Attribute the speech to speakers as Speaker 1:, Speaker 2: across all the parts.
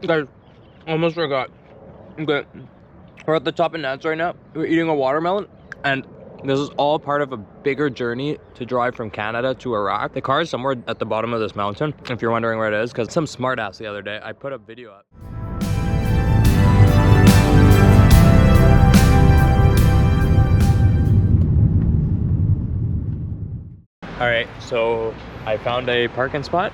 Speaker 1: Guys, almost forgot. Okay, we're at the top of Nats right now. We're eating a watermelon, and this is all part of a bigger journey to drive from Canada to Iraq. The car is somewhere at the bottom of this mountain, if you're wondering where it is, because some smartass the other day, I put a video up. All right, so I found a parking spot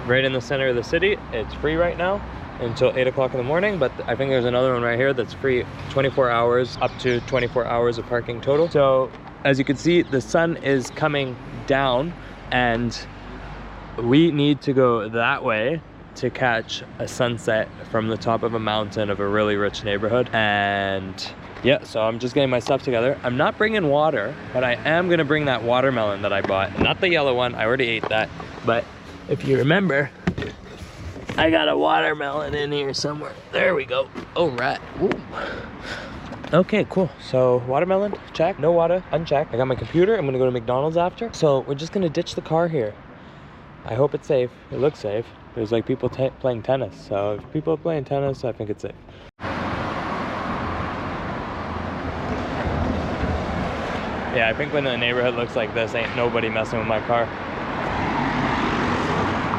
Speaker 1: right in the center of the city. It's free right now until 8 o'clock in the morning, but I think there's another one right here that's free 24 hours, up to 24 hours of parking total. So as you can see, the sun is coming down and we need to go that way to catch a sunset from the top of a mountain of a really rich neighborhood. And yeah, so I'm just getting my stuff together. I'm not bringing water, but I am gonna bring that watermelon that I bought. Not the yellow one, I already ate that. But if you remember, I got a watermelon in here somewhere. There we go. Oh, rat. Ooh. Okay, cool. So watermelon, check. No water, unchecked. I got my computer. I'm gonna go to McDonald's after. So we're just gonna ditch the car here. I hope it's safe. It looks safe. There's like people playing tennis. So if people are playing tennis, I think it's safe. Yeah, I think when the neighborhood looks like this, ain't nobody messing with my car.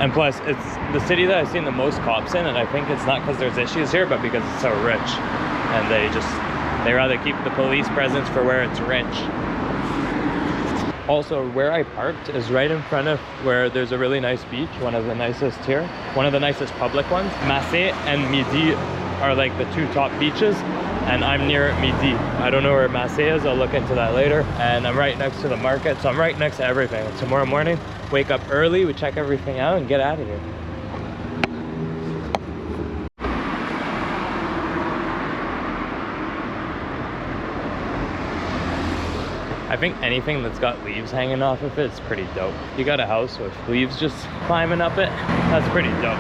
Speaker 1: And plus, it's the city that I've seen the most cops in, and I think it's not because there's issues here, but because it's so rich. And they rather keep the police presence for where it's rich. Also, where I parked is right in front of where there's a really nice beach, one of the nicest here, one of the nicest public ones. Massé and Midi are like the two top beaches, and I'm near Midi. I don't know where Massé is, I'll look into that later. And I'm right next to the market, so I'm right next to everything. Tomorrow morning, wake up early, we check everything out and get out of here. I think anything that's got leaves hanging off of it is pretty dope. You got a house with leaves just climbing up it, that's pretty dope.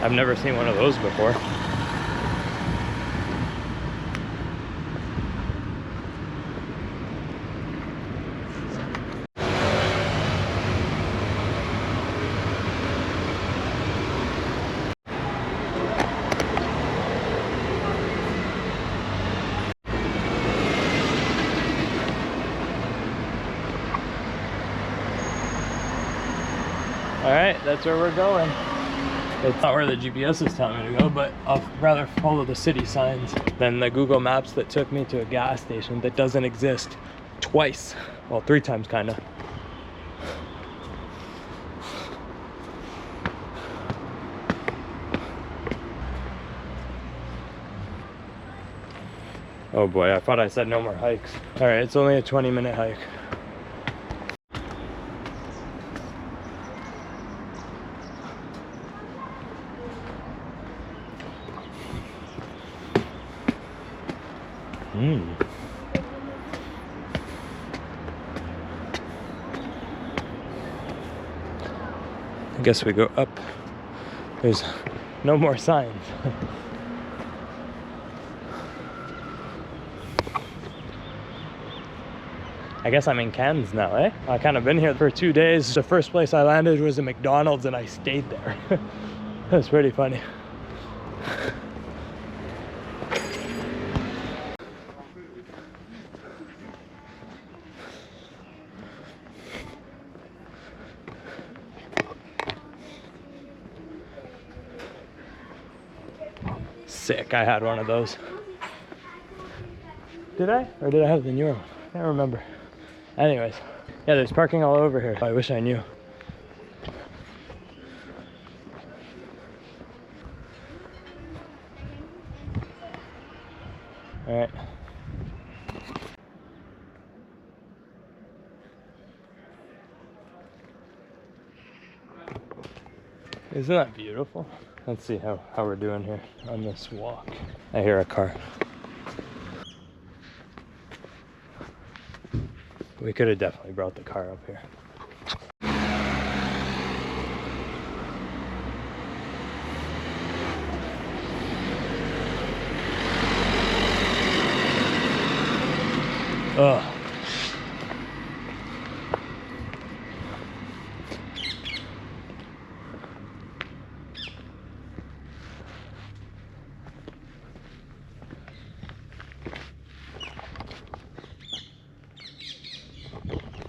Speaker 1: I've never seen one of those before. All right, that's where we're going. It's not where the GPS is telling me to go, but I'll rather follow the city signs than the Google Maps that took me to a gas station that doesn't exist twice. Well, 3 times kinda. Oh boy, I thought I said no more hikes. All right, it's only a 20-minute hike. I guess we go up. There's no more signs. I guess I'm in Cannes now, eh? I kind of been here for 2 days. The first place I landed was a McDonald's and I stayed there. That's pretty funny. Sick, I had one of those. Did I? Or did I have the newer one? I can't remember. Anyways, yeah, there's parking all over here. I wish I knew. All right. Isn't that beautiful? Let's see how we're doing here on this walk. I hear a car. We could have definitely brought the car up here.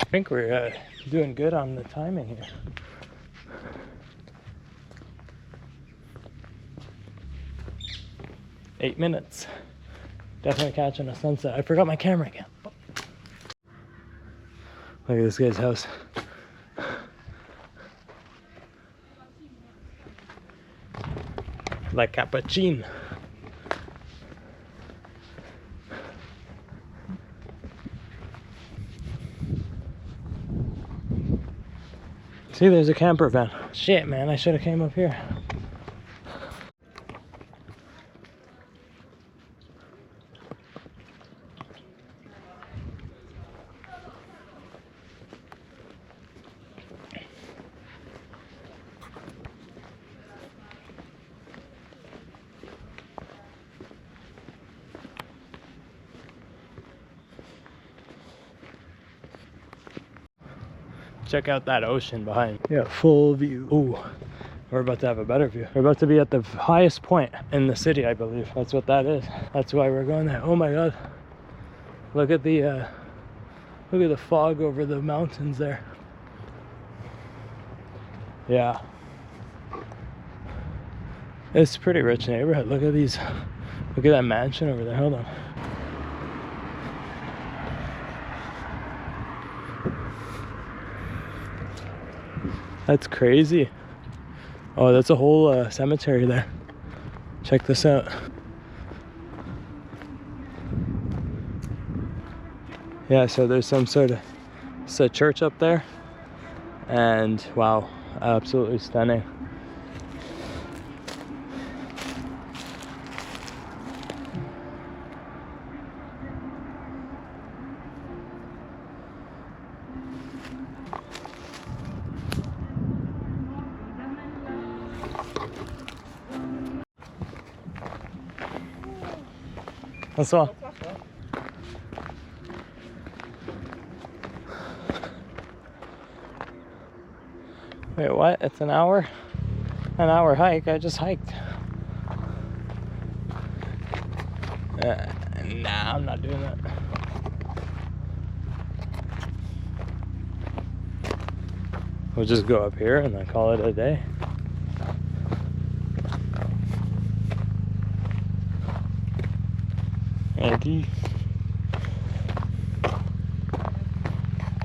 Speaker 1: I think we're doing good on the timing here. Eight minutes. Definitely catching a sunset. I forgot my camera again. Look at this guy's house. Like cappuccino. See, there's a camper van. Shit, man, I should have came up here. Check out that ocean behind. Yeah, full view. Ooh, we're about to have a better view. We're about to be at the highest point in the city, I believe. That's what that is. That's why we're going there. Oh my god. Look at the fog over the mountains there. Yeah. It's a pretty rich neighborhood. Look at these. Look at that mansion over there. Hold on. That's crazy. Oh, that's a whole cemetery there. Check this out. Yeah, so there's some sort of, it's a church up there. And wow, absolutely stunning. That's all. Wait, what? It's an hour? An hour hike? I just hiked. Nah, I'm not doing that. We'll just go up here and then call it a day.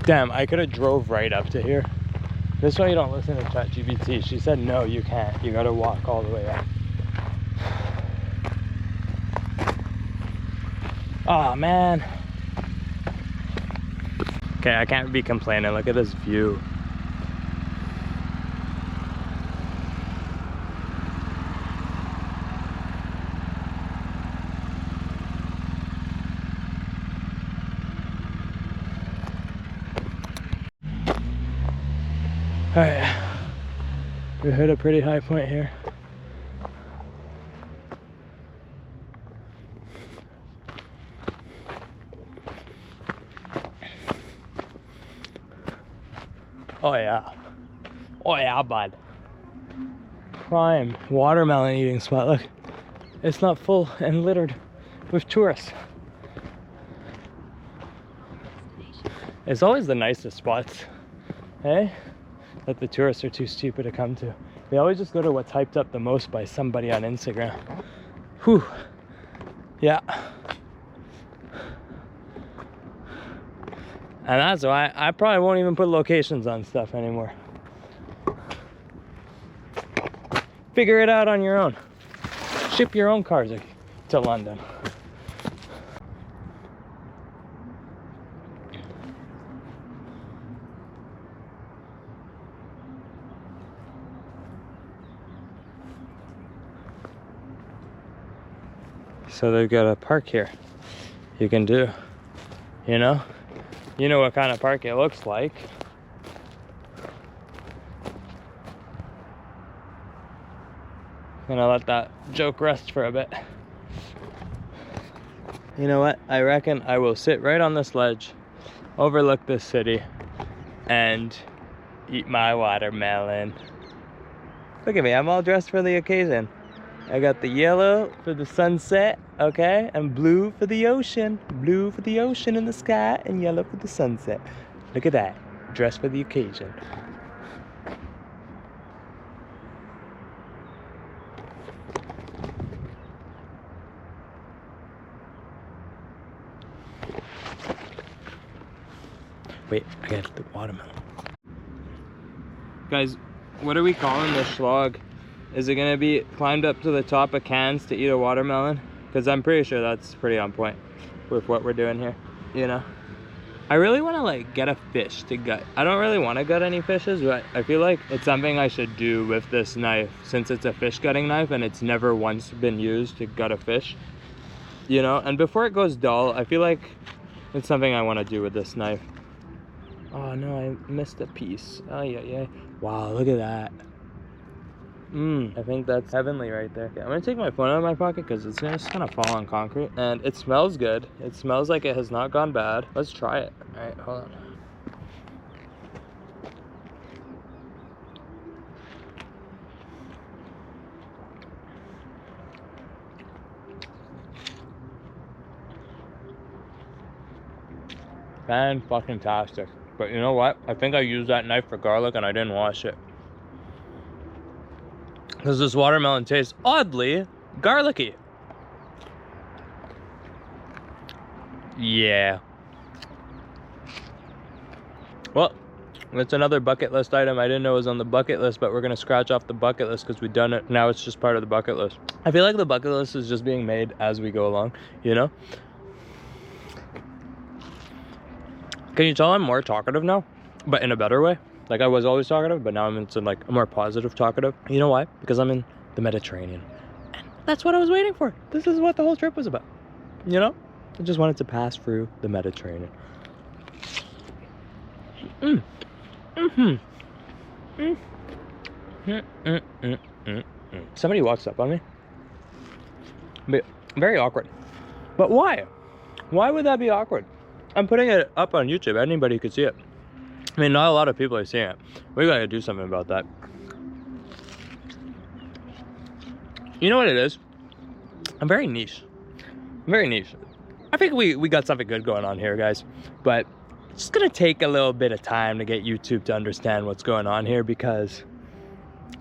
Speaker 1: Damn, I could have drove right up to here. This is why you don't listen to ChatGPT. She said no, you can't. You gotta walk all the way up. Oh man. Okay, I can't be complaining. Look at this view. Alright, we hit a pretty high point here. Oh yeah. Oh yeah, bud. Prime watermelon eating spot. Look, it's not full and littered with tourists. It's always the nicest spots, hey? That the tourists are too stupid to come to. They always just go to what's hyped up the most by somebody on Instagram. Whew. Yeah. And that's why I probably won't even put locations on stuff anymore. Figure it out on your own. Ship your own cars to London. So they've got a park here you can do, you know what kind of park it looks like. Gonna let that joke rest for a bit. You know what, I reckon I will sit right on this ledge, overlook this city, and eat my watermelon. Look at me, I'm all dressed for the occasion. I got the yellow for the sunset, okay? And blue for the ocean. Blue for the ocean in the sky and yellow for the sunset. Look at that. Dressed for the occasion. Wait, I got the watermelon. Guys, what are we calling this Shlog? Is it gonna be climbed up to the top of cans to eat a watermelon? Because I'm pretty sure that's pretty on point with what we're doing here, you know? I really want to like get a fish to gut. I don't really want to gut any fishes, but I feel like it's something I should do with this knife since it's a fish gutting knife and it's never once been used to gut a fish, you know? And before it goes dull, I feel like it's something I want to do with this knife. Oh no, I missed a piece. Oh yeah. Wow, look at that. I think that's heavenly right there. Okay, I'm gonna take my phone out of my pocket because it's just gonna fall on concrete. And it smells good. It smells like it has not gone bad. Let's try it. All right, hold on. Fan-fucking-tastic. But you know what? I think I used that knife for garlic and I didn't wash it. Because this watermelon tastes oddly garlicky. Yeah. Well, it's another bucket list item I didn't know was on the bucket list, but we're going to scratch off the bucket list because we've done it. Now it's just part of the bucket list. I feel like the bucket list is just being made as we go along, you know? Can you tell I'm more talkative now? But in a better way? Like I was always talkative, but now I'm into like a more positive talkative. You know why? Because I'm in the Mediterranean. And that's what I was waiting for. This is what the whole trip was about. You know? I just wanted to pass through the Mediterranean. Somebody walks up on me. But very awkward. But why? Why would that be awkward? I'm putting it up on YouTube. Anybody could see it. I mean, not a lot of people are seeing it. We gotta do something about that. You know what it is? I'm very niche. I think we got something good going on here, guys. But it's gonna take a little bit of time to get YouTube to understand what's going on here because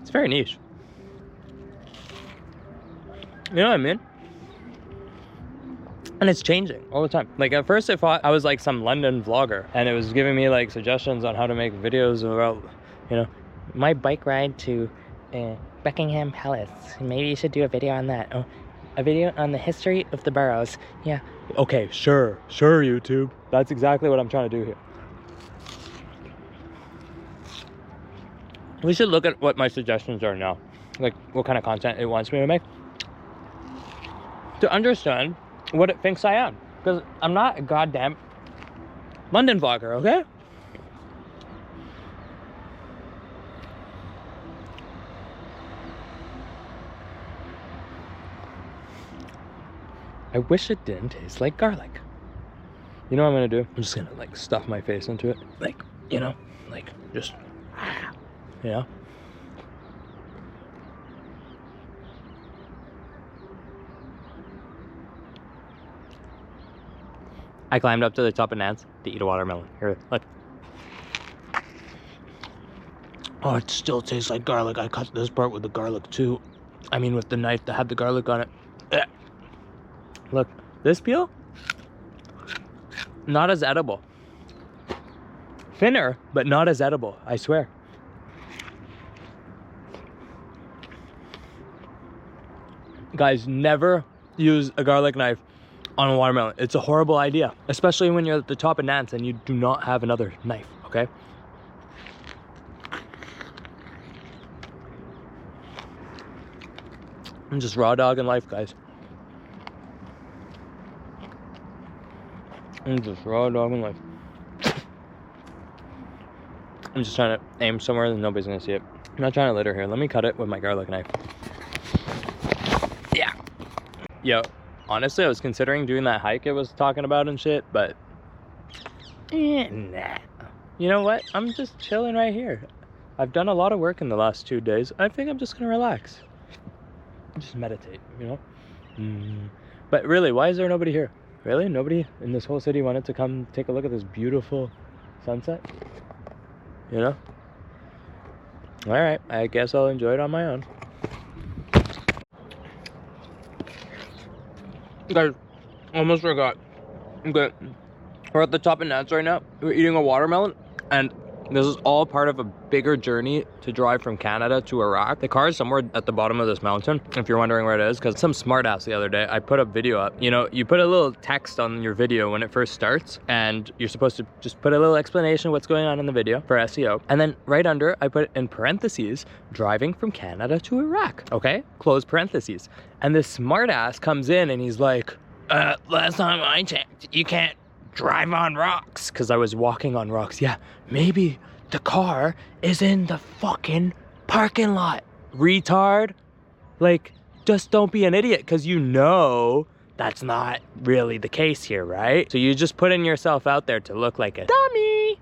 Speaker 1: it's very niche. You know what I mean? And it's changing all the time. Like at first I thought I was like some London vlogger and it was giving me like suggestions on how to make videos about, you know, my bike ride to Buckingham Palace. Maybe you should do a video on that. Oh, a video on the history of the boroughs. Yeah. Okay, sure, YouTube. That's exactly what I'm trying to do here. We should look at what my suggestions are now. Like what kind of content it wants me to make. To understand what it thinks I am, because I'm not a goddamn London vlogger, okay? I wish it didn't taste like garlic. You know what I'm gonna do? I'm just gonna like stuff my face into it, like, you know, like just, you know. I climbed up to the top of Nance to eat a watermelon. Here, look. Oh, it still tastes like garlic. I cut this part with the garlic too. I mean with the knife that had the garlic on it. Ugh. Look, this peel, not as edible. Thinner, but not as edible, I swear. Guys, never use a garlic knife on a watermelon. It's a horrible idea, especially when you're at the top of Nance and you do not have another knife, okay? I'm just raw dogging life, guys. I'm just raw dogging life. I'm just trying to aim somewhere that nobody's gonna see it. I'm not trying to litter here. Let me cut it with my garlic knife. Yeah. Yo. Honestly, I was considering doing that hike it was talking about and shit, but nah. You know what? I'm just chilling right here. I've done a lot of work in the last 2 days. I think I'm just gonna relax. Just meditate, you know? But really, why is there nobody here? Really? Nobody in this whole city wanted to come take a look at this beautiful sunset, you know? All right, I guess I'll enjoy it on my own. Guys, almost forgot. Okay, we're at the top of Nats right now. We're eating a watermelon, and this is all part of a bigger journey to drive from Canada to Iraq. The car is somewhere at the bottom of this mountain, if you're wondering where it is, because some smartass the other day, I put a video up. You know, you put a little text on your video when it first starts, and you're supposed to just put a little explanation of what's going on in the video for SEO. And then right under, I put in parentheses, driving from Canada to Iraq, okay? Close parentheses. And this smartass comes in and he's like, last time I checked, you can't drive on rocks, because I was walking on rocks. Yeah, maybe the car is in the fucking parking lot, retard. Like, just don't be an idiot, because you know that's not really the case here, right? So you just putting yourself out there to look like a dummy.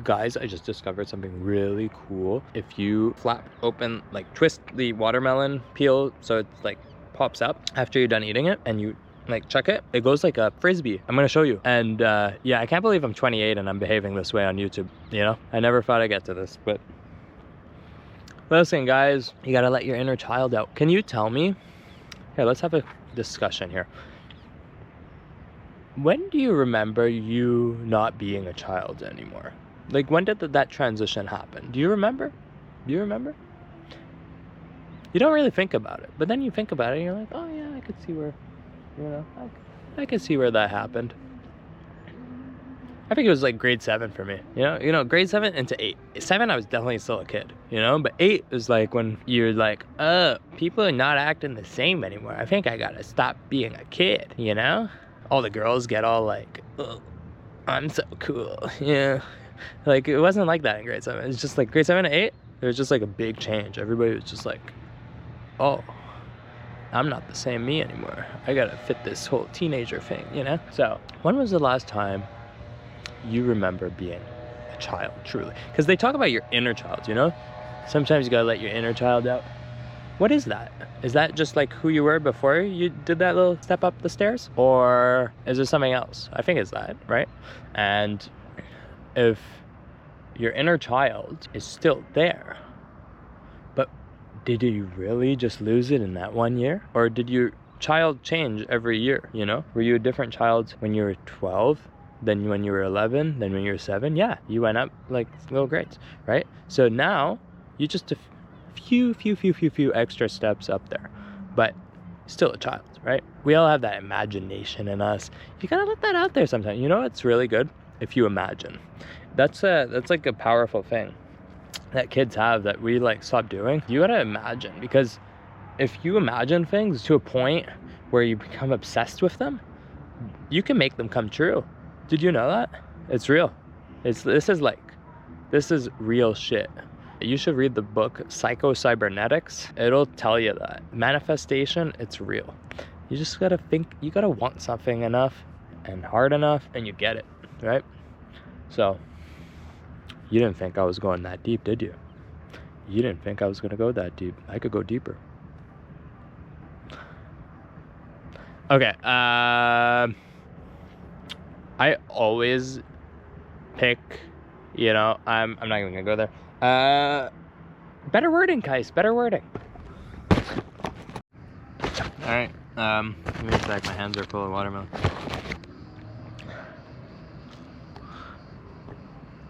Speaker 1: Guys, I just discovered something really cool. If you flap open, like twist the watermelon peel so it's like pops up after you're done eating it, and you like chuck it, it goes like a frisbee. I'm gonna show you. And yeah, I can't believe I'm 28 and I'm behaving this way on YouTube, you know? I never thought I'd get to this, but listen, guys, you gotta let your inner child out. Can you tell me, here, let's have a discussion here. When do you remember you not being a child anymore? Like, when did that transition happen? Do you remember? Do you remember? You don't really think about it, but then you think about it and you're like, oh yeah, I could see where, you know, I could see where that happened. I think it was like grade 7 for me, you know, grade 7 into 8. 7, I was definitely still a kid, you know, but 8 is like when you're like, people are not acting the same anymore. I think I gotta stop being a kid, you know? All the girls get all like, oh, I'm so cool, yeah. Like, it wasn't like that in grade 7. It's just like grade 7 to 8, there was just like a big change. Everybody was just like, oh, I'm not the same me anymore. I gotta fit this whole teenager thing, you know? So, when was the last time you remember being a child, truly? Because they talk about your inner child, you know? Sometimes you gotta let your inner child out. What is that? Is that just like who you were before you did that little step up the stairs? Or is there something else? I think it's that, right? And if your inner child is still there, but did you really just lose it in that 1 year? Or did your child change every year, you know? Were you a different child when you were 12, then when you were 11, then when you were 7? Yeah, you went up like little grades, right? So now you just a few extra steps up there, but still a child, right? We all have that imagination in us. You gotta let that out there sometimes. You know what's really good? If you imagine. That's like a powerful thing that kids have that we like stop doing. You gotta imagine, because if you imagine things to a point where you become obsessed with them, you can make them come true. Did you know that? It's real. This is real shit. You should read the book Psycho-Cybernetics. It'll tell you that manifestation, it's real. You just gotta think, you gotta want something enough and hard enough, and you get it, right? So you didn't think I was going that deep, did you? You didn't think I was gonna go that deep. I could go deeper. Okay, I always pick, you know, I'm not even gonna go there. Better wording, Kayss, better wording. All right, let me get back, my hands are full of watermelon.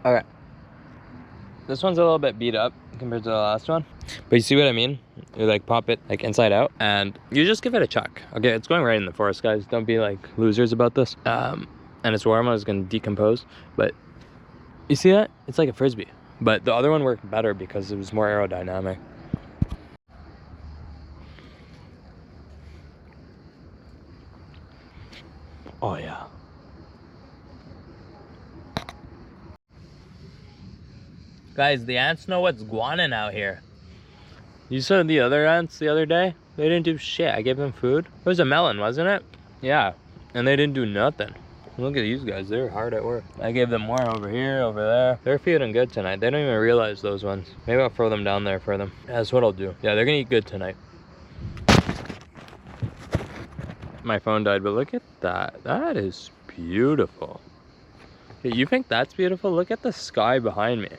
Speaker 1: Okay, this one's a little bit beat up compared to the last one, but you see what I mean? You like pop it like inside out and you just give it a chuck. Okay, it's going right in the forest, guys. Don't be like losers about this. And it's warm, it's gonna decompose, but you see that? It's like a frisbee, but the other one worked better because it was more aerodynamic. Oh yeah. Guys, the ants know what's going on out here. You saw the other ants the other day? They didn't do shit. I gave them food. It was a melon, wasn't it? Yeah, and they didn't do nothing. Look at these guys, they're hard at work. I gave them more over here, over there. They're feeling good tonight. They don't even realize those ones. Maybe I'll throw them down there for them. That's what I'll do. Yeah, they're gonna eat good tonight. My phone died, but look at that. That is beautiful. Hey, you think that's beautiful? Look at the sky behind me.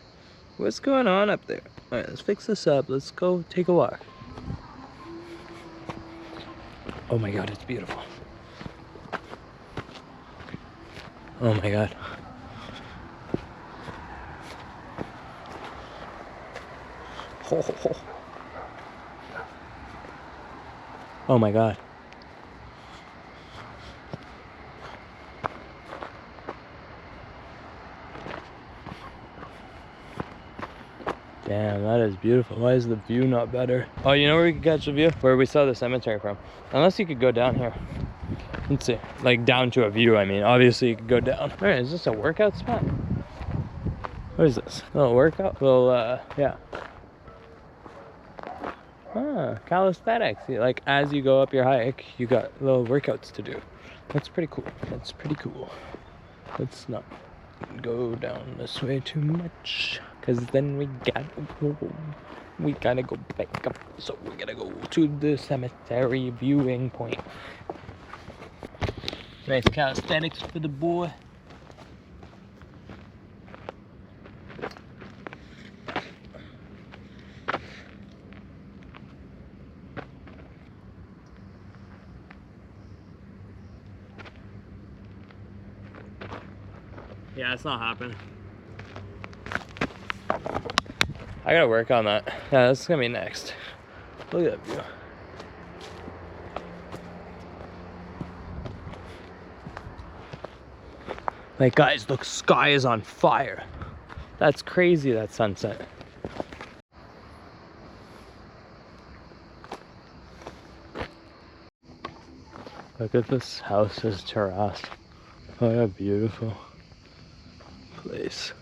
Speaker 1: What's going on up there? All right, let's fix this up. Let's go take a walk. Oh my God, it's beautiful. Oh my God. Oh my God. Damn, that is beautiful. Why is the view not better? Oh, you know where we could catch the view? Where we saw the cemetery from. Unless you could go down here. Let's see. Like down to a view, I mean. Obviously you could go down. All right, is this a workout spot? What is this? A little workout? Little, yeah. Ah, calisthenics. Like as you go up your hike, you got little workouts to do. That's pretty cool. That's pretty cool. Let's not go down this way too much, because then we gotta go back up. So we gotta go to the cemetery viewing point. Nice calisthenics for the boy. Yeah, it's not happening. I gotta work on that. Yeah, that's gonna be next. Look at that view. Like, guys, look, sky is on fire. That's crazy, that sunset. Look at this house's terrace. What a beautiful place.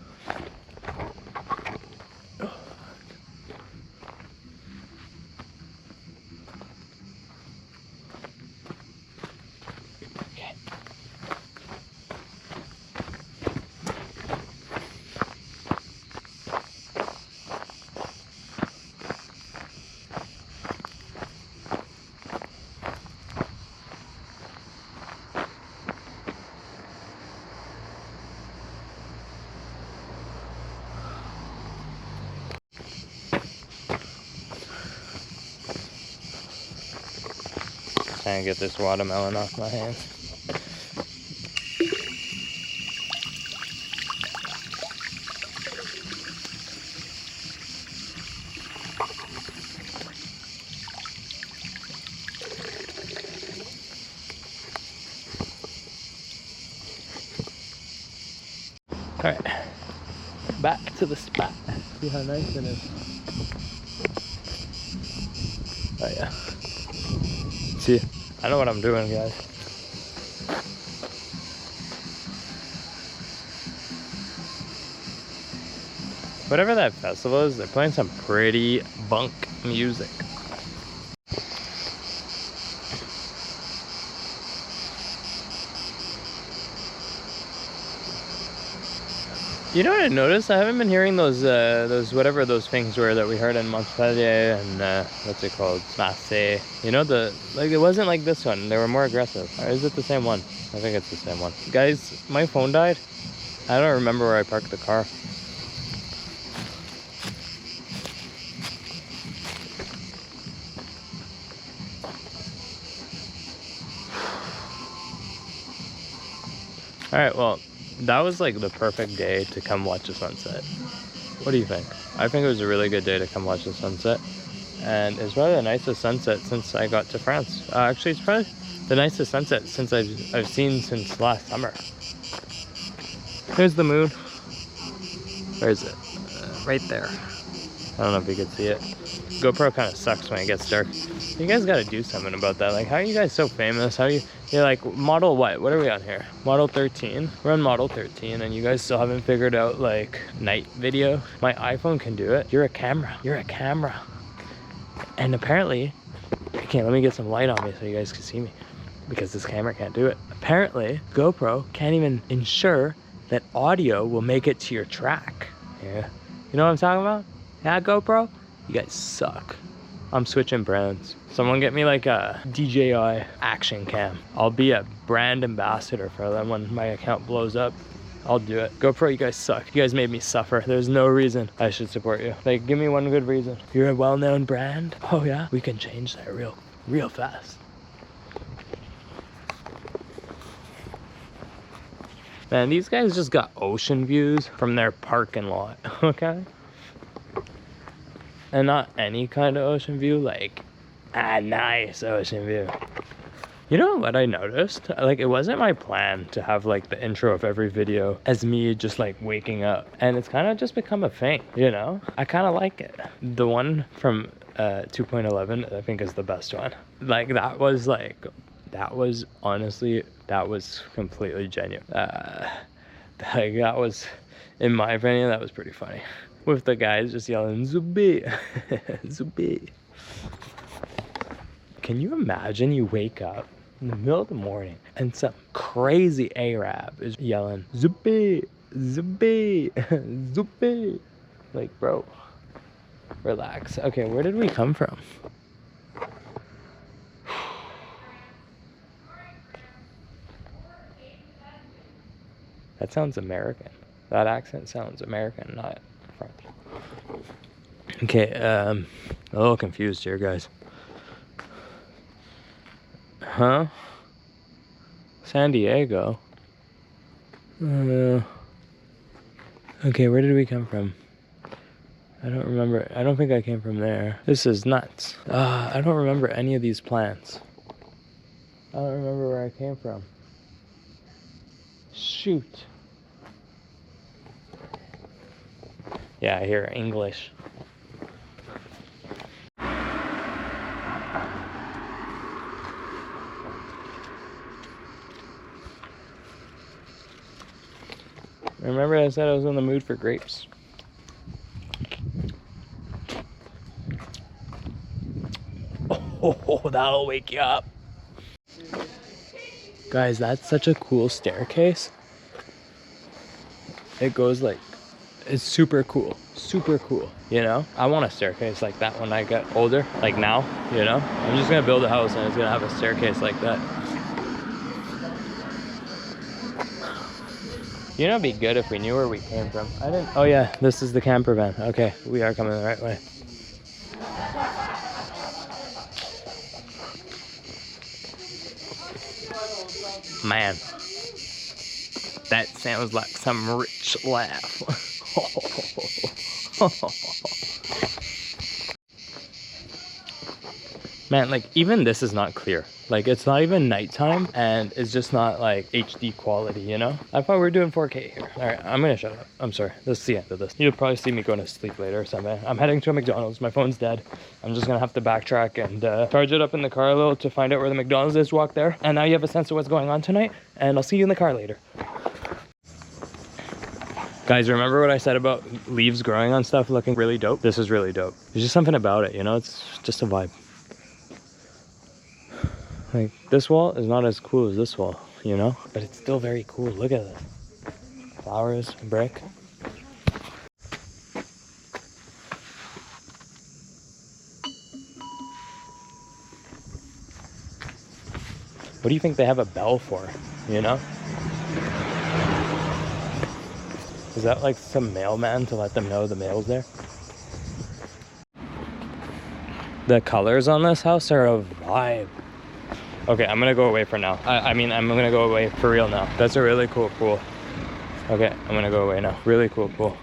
Speaker 1: Trying to get this watermelon off my hands. All right, back to the spot. See how nice it is. Oh yeah. See, I know what I'm doing, guys. Whatever that festival is, they're playing some pretty bunk music. You know what I noticed? I haven't been hearing those whatever those things were that we heard in Montpellier and what's it called? Marseille. You know, like it wasn't like this one. They were more aggressive. Or is it the same one? I think it's the same one. Guys, my phone died. I don't remember where I parked the car. All right, well, that was like the perfect day to come watch a sunset. What do you think? I think it was a really good day to come watch the sunset. And it's probably the nicest sunset since I got to France. Actually, it's probably the nicest sunset since I've seen since last summer. There's the moon. Where is it? Right there. I don't know if you can see it. GoPro kind of sucks when it gets dark. You guys got to do something about that. Like, how are you guys so famous? How are you're like, model what? What are we on here? Model 13. We're on model 13 and you guys still haven't figured out like night video. My iPhone can do it. You're a camera. You're a camera. And apparently, okay, let me get some light on me so you guys can see me, because this camera can't do it. Apparently, GoPro can't even ensure that audio will make it to your track. Yeah. You know what I'm talking about? Yeah, GoPro? You guys suck. I'm switching brands. Someone get me like a DJI action cam. I'll be a brand ambassador for them when my account blows up. I'll do it. GoPro, you guys suck. You guys made me suffer. There's no reason I should support you. Like, give me one good reason. You're a well-known brand. Oh yeah? We can change that real fast. Man, these guys just got ocean views from their parking lot, okay? And not any kind of ocean view, like a nice ocean view. You know what I noticed? Like, it wasn't my plan to have like the intro of every video as me just like waking up. And it's kind of just become a thing, you know? I kind of like it. The one from 2.11, I think is the best one. Like, that was honestly, that was completely genuine. Like, that was, in my opinion, that was pretty funny. With the guys just yelling, Zubi, Zubi. Can you imagine you wake up in the middle of the morning and some crazy Arab is yelling, Zubi, Zubi, Zubi. Like, bro, relax. Okay, where did we come from? That sounds American. That accent sounds American, not French. Okay, a little confused here, guys. Huh? San Diego? Okay, where did we come from? I don't remember. I don't think I came from there. This is nuts. I don't remember any of these plants. I don't remember where I came from. Shoot. Yeah, I hear English. Remember I said I was in the mood for grapes? Oh, that'll wake you up. Guys, that's such a cool staircase. It goes like, it's super cool, you know? I want a staircase like that when I get older, like now, you know? I'm just gonna build a house and it's gonna have a staircase like that. You know, it'd be good if we knew where we came from. I didn't. Oh yeah, this is the camper van. Okay, we are coming the right way. Man, that sounds like some rich laugh. Man, like, even this is not clear. Like, it's not even nighttime, and it's just not like HD quality, you know? I thought we were doing 4K here. All right, I'm gonna shut up. I'm sorry. This is the end of this. You'll probably see me going to sleep later or something. I'm heading to a McDonald's. My phone's dead. I'm just gonna have to backtrack and charge it up in the car a little to find out where the McDonald's is, walk there. And now you have a sense of what's going on tonight, and I'll see you in the car later. Guys, remember what I said about leaves growing on stuff looking really dope? This is really dope. There's just something about it, you know? It's just a vibe. Like, this wall is not as cool as this wall, you know? But it's still very cool. Look at this. Flowers, brick. What do you think they have a bell for, you know? Is that like some mailman to let them know the mail's there? The colors on this house are a vibe. Okay, I'm gonna go away for now. I mean, I'm gonna go away for real now. That's a really cool pool. Okay, I'm gonna go away now. Really cool pool.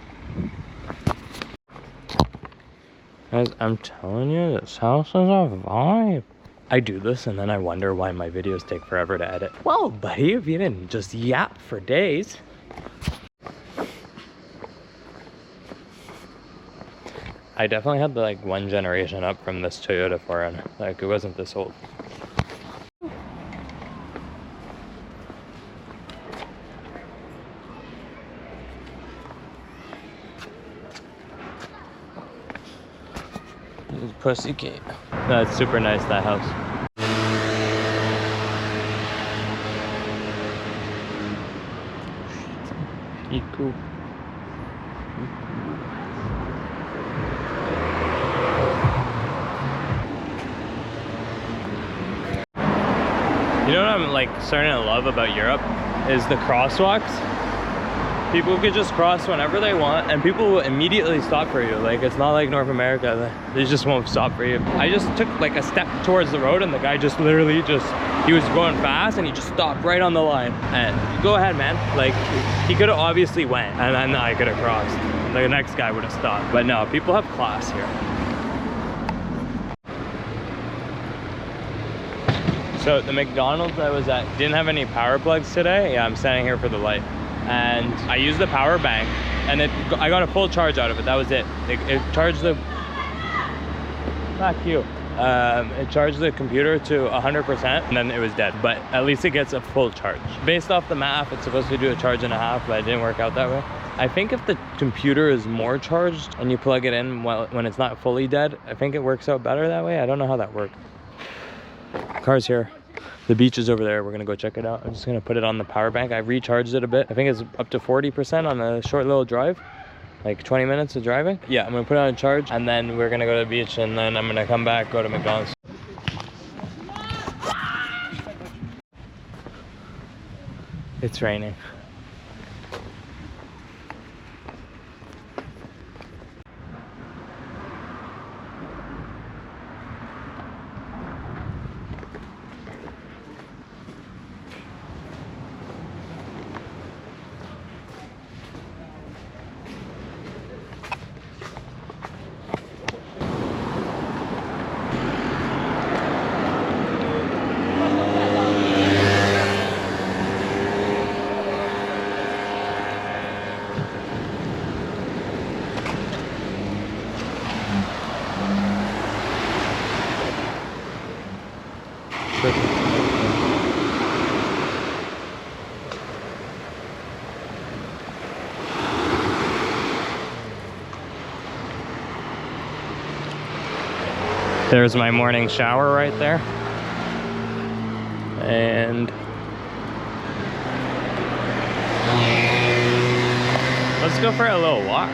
Speaker 1: Guys, I'm telling you, this house is a vibe. I do this and then I wonder why my videos take forever to edit. Well, buddy, if you didn't just yap for days. I definitely had like one generation up from this Toyota 4Runner. Like, it wasn't this old. Pussycat. No, it's super nice, that house. Eat cool. You know what I'm like starting to love about Europe is the crosswalks. People could just cross whenever they want and people will immediately stop for you. Like, it's not like North America, they just won't stop for you. I just took like a step towards the road and the guy just literally he was going fast and he just stopped right on the line. And go ahead, man. Like, he could have obviously went and then I could have crossed. The next guy would have stopped. But no, people have class here. So the McDonald's I was at didn't have any power plugs today. Yeah, I'm standing here for the light. And I used the power bank and I got a full charge out of it. That was it. It charged the, fuck you. It charged the computer to 100% and then it was dead. But at least it gets a full charge. Based off the math, it's supposed to do a charge and a half, but it didn't work out that way. I think if the computer is more charged and you plug it in when it's not fully dead, I think it works out better that way. I don't know how that works. Car's here. The beach is over there. We're gonna go check it out. I'm just gonna put it on the power bank. I recharged it a bit. I think it's up to 40% on a short little drive, like 20 minutes of driving. Yeah, I'm gonna put it on charge and then we're gonna go to the beach and then I'm gonna come back, go to McDonald's. It's raining. There's my morning shower right there. And let's go for a little walk.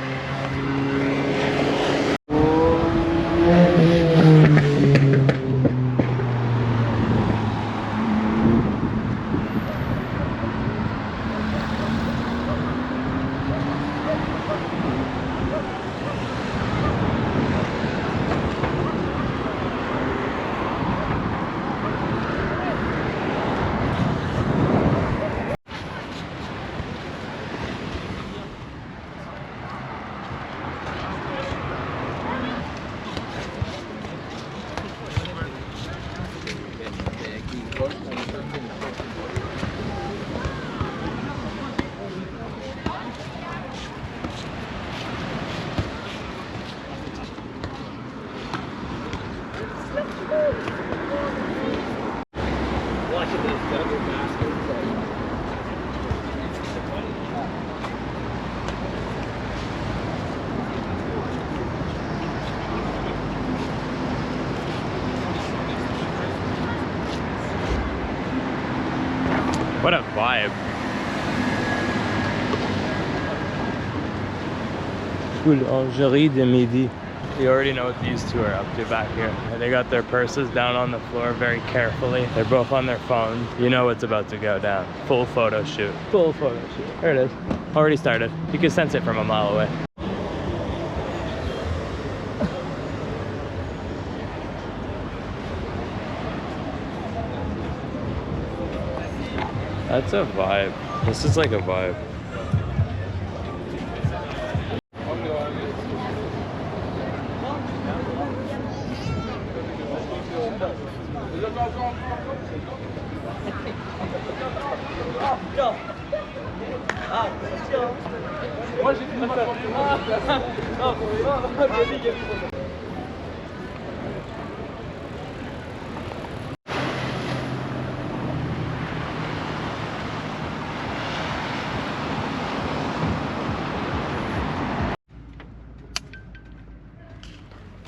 Speaker 1: What a vibe. Boulangerie de Midi. You already know what these two are up to back here. They got their purses down on the floor very carefully. They're both on their phones. You know what's about to go down. Full photo shoot. Full photo shoot. There it is. Already started. You can sense it from a mile away. That's a vibe. This is like a vibe.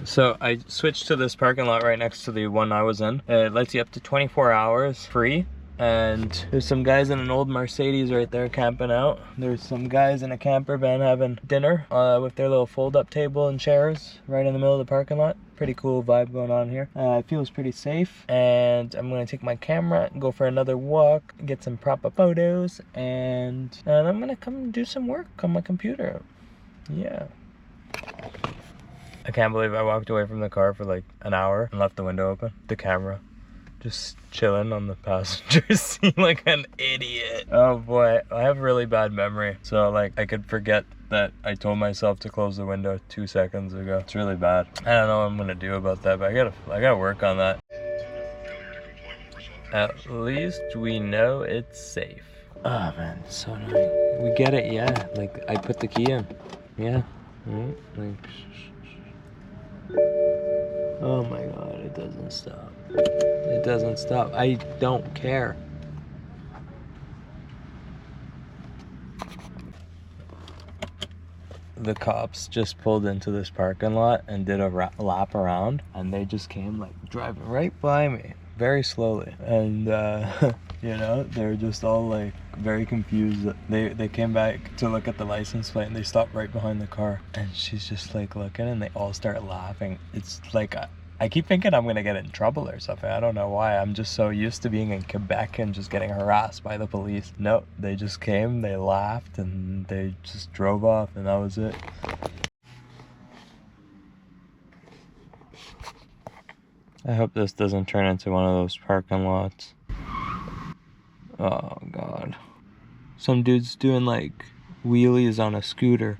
Speaker 1: So I switched to this parking lot right next to the one I was in. It lets you up to 24 hours free. And there's some guys in an old Mercedes right there camping out. There's some guys in a camper van having dinner with their little fold-up table and chairs right in the middle of the parking lot. Pretty cool vibe going on here. It feels pretty safe, and I'm gonna take my camera and go for another walk, get some proper photos, and I'm gonna come do some work on my computer. Yeah. I can't believe I walked away from the car for like an hour and left the window open. The camera. Just chilling on the passenger seat like an idiot. Oh boy, I have really bad memory. So like I could forget that I told myself to close the window 2 seconds ago. It's really bad. I don't know what I'm gonna do about that, but I gotta work on that. At least we know it's safe. Oh man, it's so annoying. We get it, yeah. Like I put the key in. Yeah. Like, oh my god, it doesn't stop. It doesn't stop. I don't care. The cops just pulled into this parking lot and did a lap around, and they just came like driving right by me very slowly, and you know, they're just all like very confused. They came back to look at the license plate, and they stopped right behind the car, and she's just like looking, and they all start laughing. It's like I keep thinking I'm gonna get in trouble or something. I don't know why. I'm just so used to being in Quebec and just getting harassed by the police. No, they just came, they laughed, and they just drove off, and that was it. I hope this doesn't turn into one of those parking lots. Oh god. Some dude's doing like wheelies on a scooter.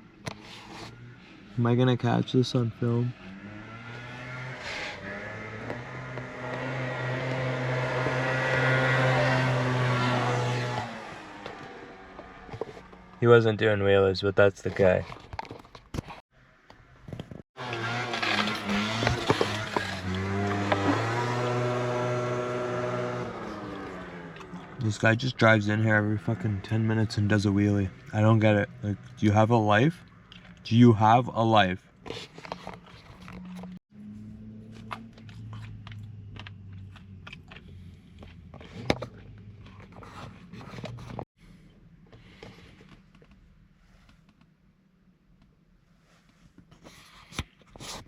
Speaker 1: Am I gonna catch this on film? He wasn't doing wheelies, but that's the guy. This guy just drives in here every fucking 10 minutes and does a wheelie. I don't get it. Like, do you have a life? Do you have a life?